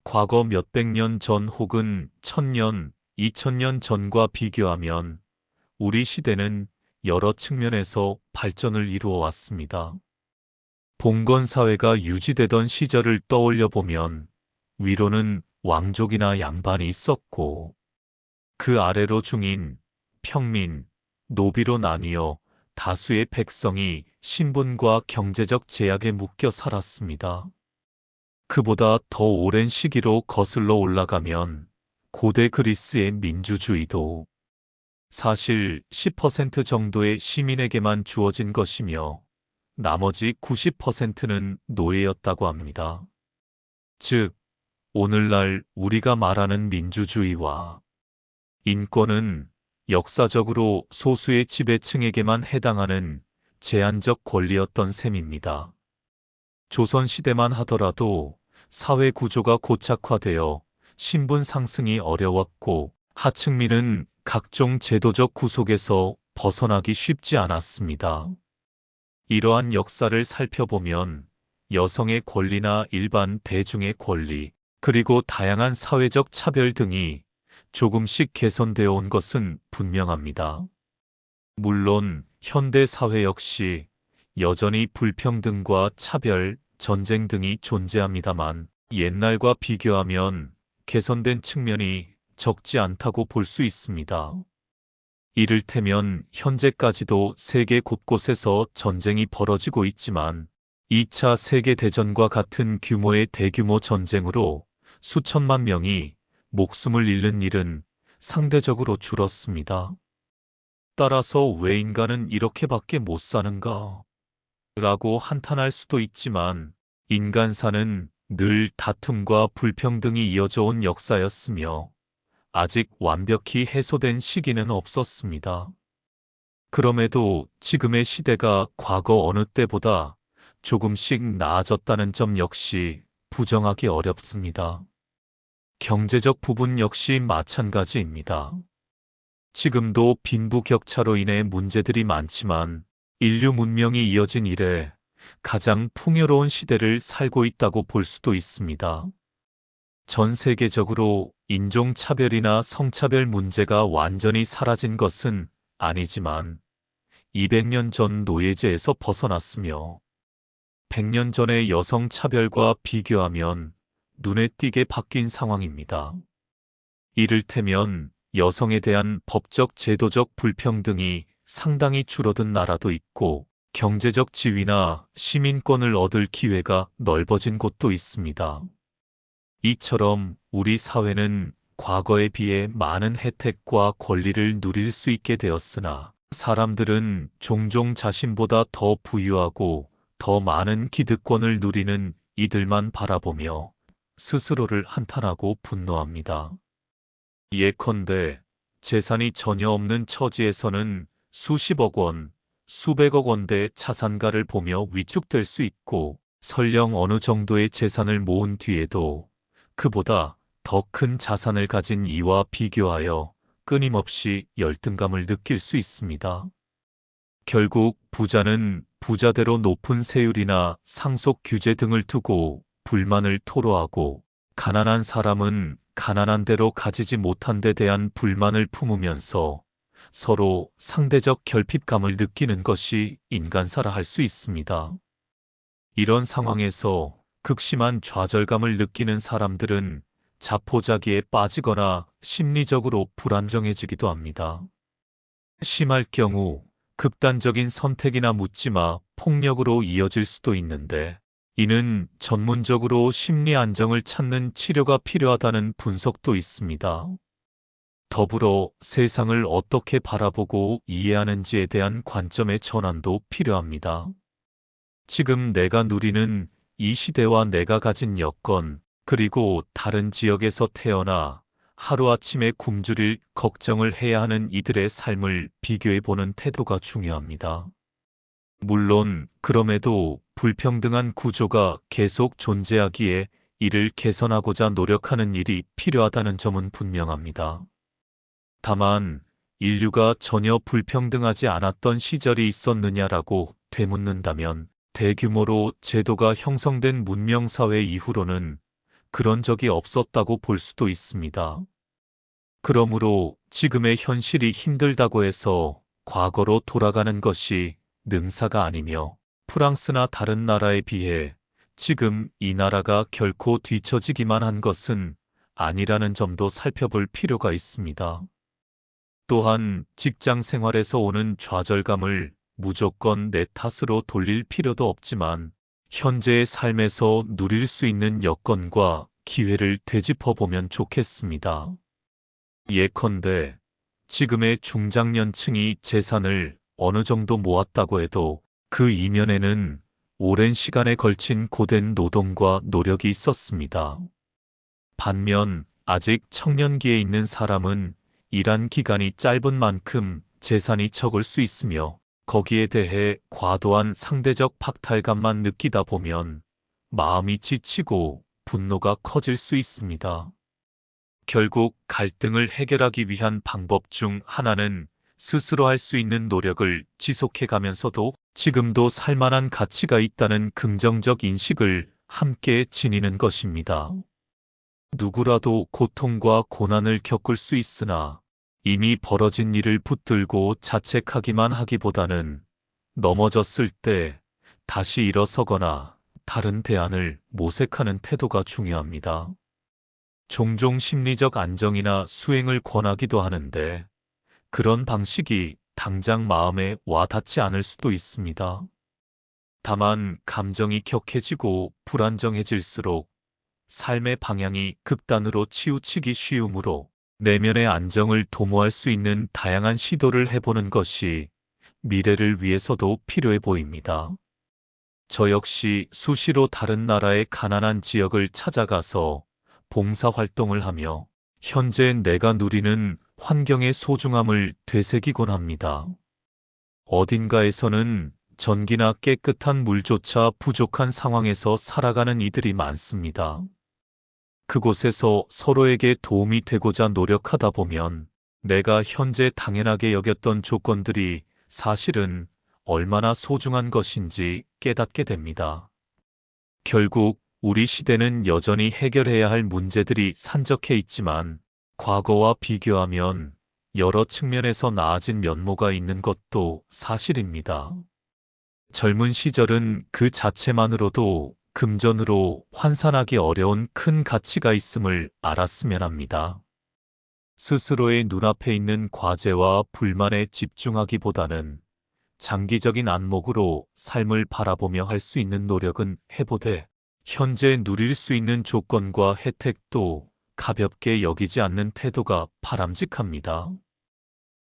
과거 몇백 년 전 혹은 천년, 이천 년 전과 비교하면 우리 시대는 여러 측면에서 발전을 이루어 왔습니다. 봉건 사회가 유지되던 시절을 떠올려 보면 위로는 왕족이나 양반이 있었고 그 아래로 중인, 평민, 노비로 나뉘어 다수의 백성이 신분과 경제적 제약에 묶여 살았습니다. 그보다 더 오랜 시기로 거슬러 올라가면 고대 그리스의 민주주의도 사실 10% 정도의 시민에게만 주어진 것이며 나머지 90%는 노예였다고 합니다. 즉, 오늘날 우리가 말하는 민주주의와 인권은 역사적으로 소수의 지배층에게만 해당하는 제한적 권리였던 셈입니다. 조선시대만 하더라도 사회 구조가 고착화되어 신분 상승이 어려웠고 하층민은 각종 제도적 구속에서 벗어나기 쉽지 않았습니다. 이러한 역사를 살펴보면 여성의 권리나 일반 대중의 권리, 그리고 다양한 사회적 차별 등이 조금씩 개선되어 온 것은 분명합니다. 물론 현대 사회 역시 여전히 불평등과 차별, 전쟁 등이 존재합니다만 옛날과 비교하면 개선된 측면이 적지 않다고 볼 수 있습니다. 이를테면 현재까지도 세계 곳곳에서 전쟁이 벌어지고 있지만 2차 세계대전과 같은 규모의 대규모 전쟁으로 수천만 명이 목숨을 잃는 일은 상대적으로 줄었습니다. 따라서 왜 인간은 이렇게밖에 못 사는가? 라고 한탄할 수도 있지만 인간사는 늘 다툼과 불평등이 이어져 온 역사였으며 아직 완벽히 해소된 시기는 없었습니다. 그럼에도 지금의 시대가 과거 어느 때보다 조금씩 나아졌다는 점 역시 부정하기 어렵습니다. 경제적 부분 역시 마찬가지입니다. 지금도 빈부격차로 인해 문제들이 많지만 인류 문명이 이어진 이래 가장 풍요로운 시대를 살고 있다고 볼 수도 있습니다. 전 세계적으로 인종차별이나 성차별 문제가 완전히 사라진 것은 아니지만 200년 전 노예제에서 벗어났으며 100년 전의 여성차별과 비교하면 눈에 띄게 바뀐 상황입니다. 이를테면 여성에 대한 법적 제도적 불평등이 상당히 줄어든 나라도 있고 경제적 지위나 시민권을 얻을 기회가 넓어진 곳도 있습니다. 이처럼 우리 사회는 과거에 비해 많은 혜택과 권리를 누릴 수 있게 되었으나 사람들은 종종 자신보다 더 부유하고 더 많은 기득권을 누리는 이들만 바라보며 스스로를 한탄하고 분노합니다. 예컨대 재산이 전혀 없는 처지에서는 수십억 원, 수백억 원대 자산가를 보며 위축될 수 있고 설령 어느 정도의 재산을 모은 뒤에도 그보다 더 큰 자산을 가진 이와 비교하여 끊임없이 열등감을 느낄 수 있습니다. 결국 부자는 부자대로 높은 세율이나 상속 규제 등을 두고 불만을 토로하고 가난한 사람은 가난한 대로 가지지 못한 데 대한 불만을 품으면서 서로 상대적 결핍감을 느끼는 것이 인간사라 할 수 있습니다. 이런 상황에서 극심한 좌절감을 느끼는 사람들은 자포자기에 빠지거나 심리적으로 불안정해지기도 합니다. 심할 경우 극단적인 선택이나 묻지마 폭력으로 이어질 수도 있는데 이는 전문적으로 심리 안정을 찾는 치료가 필요하다는 분석도 있습니다. 더불어 세상을 어떻게 바라보고 이해하는지에 대한 관점의 전환도 필요합니다. 지금 내가 누리는 이 시대와 내가 가진 여건, 그리고 다른 지역에서 태어나 하루아침에 굶주릴 걱정을 해야 하는 이들의 삶을 비교해보는 태도가 중요합니다. 물론 그럼에도 불평등한 구조가 계속 존재하기에 이를 개선하고자 노력하는 일이 필요하다는 점은 분명합니다. 다만 인류가 전혀 불평등하지 않았던 시절이 있었느냐라고 되묻는다면 대규모로 제도가 형성된 문명사회 이후로는 그런 적이 없었다고 볼 수도 있습니다. 그러므로 지금의 현실이 힘들다고 해서 과거로 돌아가는 것이 능사가 아니며 프랑스나 다른 나라에 비해 지금 이 나라가 결코 뒤처지기만 한 것은 아니라는 점도 살펴볼 필요가 있습니다. 또한 직장 생활에서 오는 좌절감을 무조건 내 탓으로 돌릴 필요도 없지만 현재의 삶에서 누릴 수 있는 여건과 기회를 되짚어 보면 좋겠습니다. 예컨대 지금의 중장년층이 재산을 어느 정도 모았다고 해도 그 이면에는 오랜 시간에 걸친 고된 노동과 노력이 있었습니다. 반면 아직 청년기에 있는 사람은 일한 기간이 짧은 만큼 재산이 적을 수 있으며 거기에 대해 과도한 상대적 박탈감만 느끼다 보면 마음이 지치고 분노가 커질 수 있습니다. 결국 갈등을 해결하기 위한 방법 중 하나는 스스로 할 수 있는 노력을 지속해 가면서도 지금도 살만한 가치가 있다는 긍정적 인식을 함께 지니는 것입니다. 누구라도 고통과 고난을 겪을 수 있으나 이미 벌어진 일을 붙들고 자책하기만 하기보다는 넘어졌을 때 다시 일어서거나 다른 대안을 모색하는 태도가 중요합니다. 종종 심리적 안정이나 수행을 권하기도 하는데 그런 방식이 당장 마음에 와닿지 않을 수도 있습니다. 다만 감정이 격해지고 불안정해질수록 삶의 방향이 극단으로 치우치기 쉬우므로 내면의 안정을 도모할 수 있는 다양한 시도를 해보는 것이 미래를 위해서도 필요해 보입니다. 저 역시 수시로 다른 나라의 가난한 지역을 찾아가서 봉사활동을 하며 현재 내가 누리는 환경의 소중함을 되새기곤 합니다. 어딘가에서는 전기나 깨끗한 물조차 부족한 상황에서 살아가는 이들이 많습니다. 그곳에서 서로에게 도움이 되고자 노력하다 보면 내가 현재 당연하게 여겼던 조건들이 사실은 얼마나 소중한 것인지 깨닫게 됩니다. 결국 우리 시대는 여전히 해결해야 할 문제들이 산적해 있지만 과거와 비교하면 여러 측면에서 나아진 면모가 있는 것도 사실입니다. 젊은 시절은 그 자체만으로도 금전으로 환산하기 어려운 큰 가치가 있음을 알았으면 합니다. 스스로의 눈앞에 있는 과제와 불만에 집중하기보다는 장기적인 안목으로 삶을 바라보며 할 수 있는 노력은 해보되 현재 누릴 수 있는 조건과 혜택도 가볍게 여기지 않는 태도가 바람직합니다.